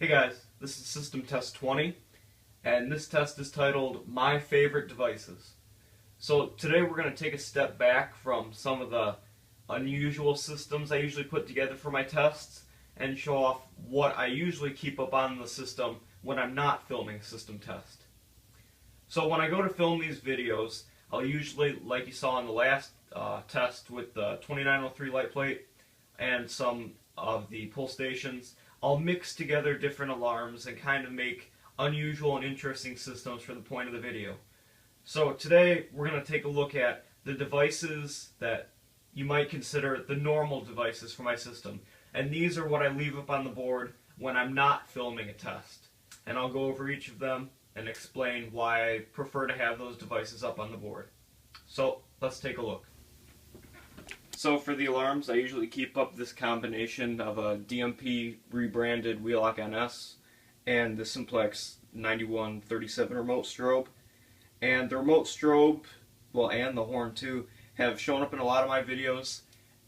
Hey guys, this is System Test 20, and this test is titled My Favorite Devices. So today we're going to take a step back from some of the unusual systems I usually put together for my tests and show off what I usually keep up on the system when I'm not filming a system test. So when I go to film these videos, I'll usually, like you saw in the last test with the 2903 light plate and some of the pull stations, I'll mix together different alarms and kind of make unusual and interesting systems for the point of the video. So today we're going to take a look at the devices that you might consider the normal devices for my system. And these are what I leave up on the board when I'm not filming a test. And I'll go over each of them and explain why I prefer to have those devices up on the board. So let's take a look. So for the alarms, I usually keep up this combination of a DMP rebranded Wheelock NS and the Simplex 9137 remote strobe. And the remote strobe, well, and the horn too, have shown up in a lot of my videos.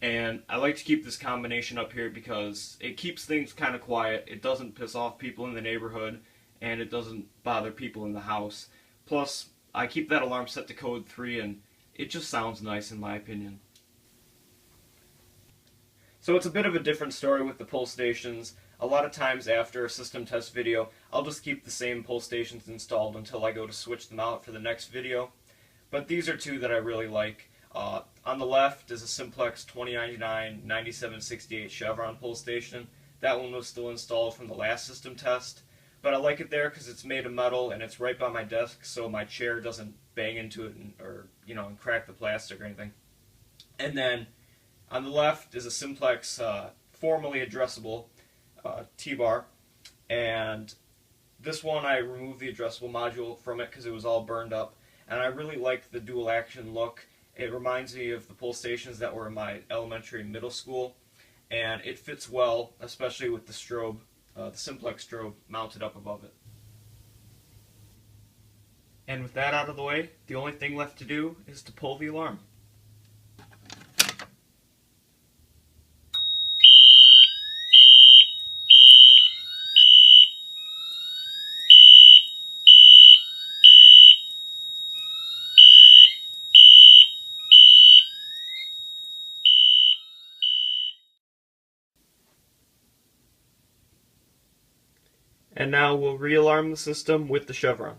And I like to keep this combination up here because it keeps things kind of quiet. It doesn't piss off people in the neighborhood, and it doesn't bother people in the house. Plus, I keep that alarm set to code 3, and it just sounds nice in my opinion. So it's a bit of a different story with the pull stations. A lot of times after a system test video, I'll just keep the same pull stations installed until I go to switch them out for the next video. But these are two that I really like. On the left is a Simplex 2099 9768 Chevron pull station. That one was still installed from the last system test. But I like it there because it's made of metal and it's right by my desk, so my chair doesn't bang into it and crack the plastic or anything. And then on the left is a Simplex formerly addressable T-bar, and this one I removed the addressable module from it because it was all burned up, and I really like the dual action look. It reminds me of the pull stations that were in my elementary and middle school, and it fits well, especially with the strobe, the Simplex strobe mounted up above it. And with that out of the way, the only thing left to do is to pull the alarm. And now we'll re-alarm the system with the chevron.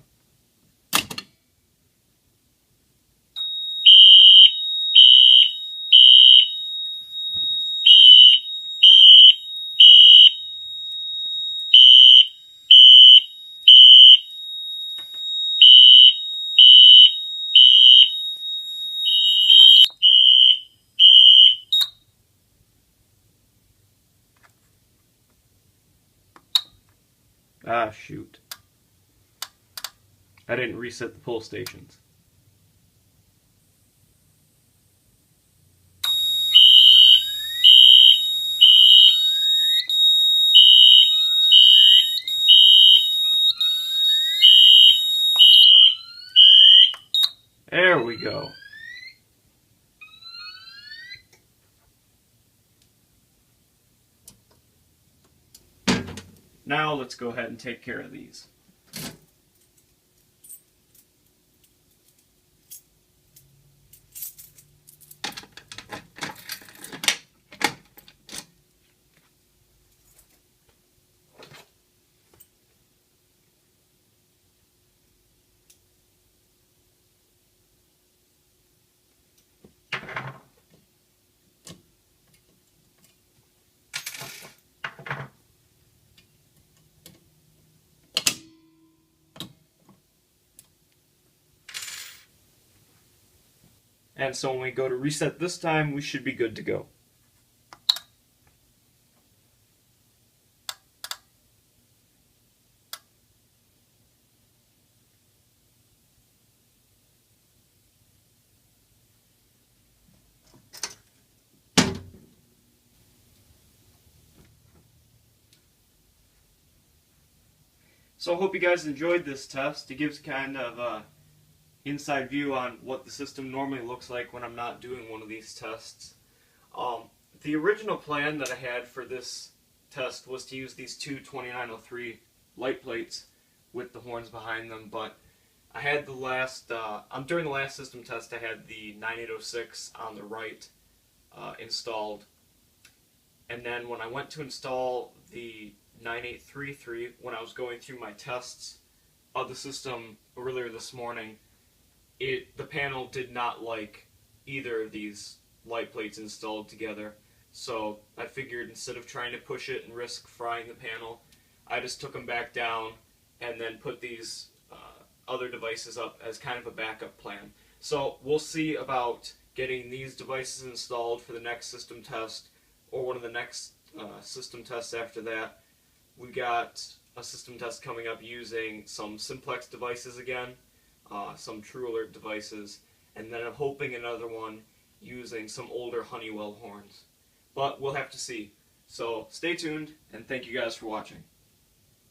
Ah, shoot. I didn't reset the pull stations. There we go. Now let's go ahead and take care of these. And so when we go to reset this time, we should be good to go. So I hope you guys enjoyed this test. It gives kind of a inside view on what the system normally looks like when I'm not doing one of these tests. The original plan that I had for this test was to use these two 2903 light plates with the horns behind them, but I had the last, during the last system test I had the 9806 on the right installed, and then when I went to install the 9833, when I was going through my tests of the system earlier this morning, the panel did not like either of these light plates installed together. So I figured instead of trying to push it and risk frying the panel, I just took them back down and then put these other devices up as kind of a backup plan. So we'll see about getting these devices installed for the next system test, or one of the next system tests after that. We got a system test coming up using some Simplex devices again, some True Alert devices, and then I'm hoping another one using some older Honeywell horns. But we'll have to see. So stay tuned, and thank you guys for watching.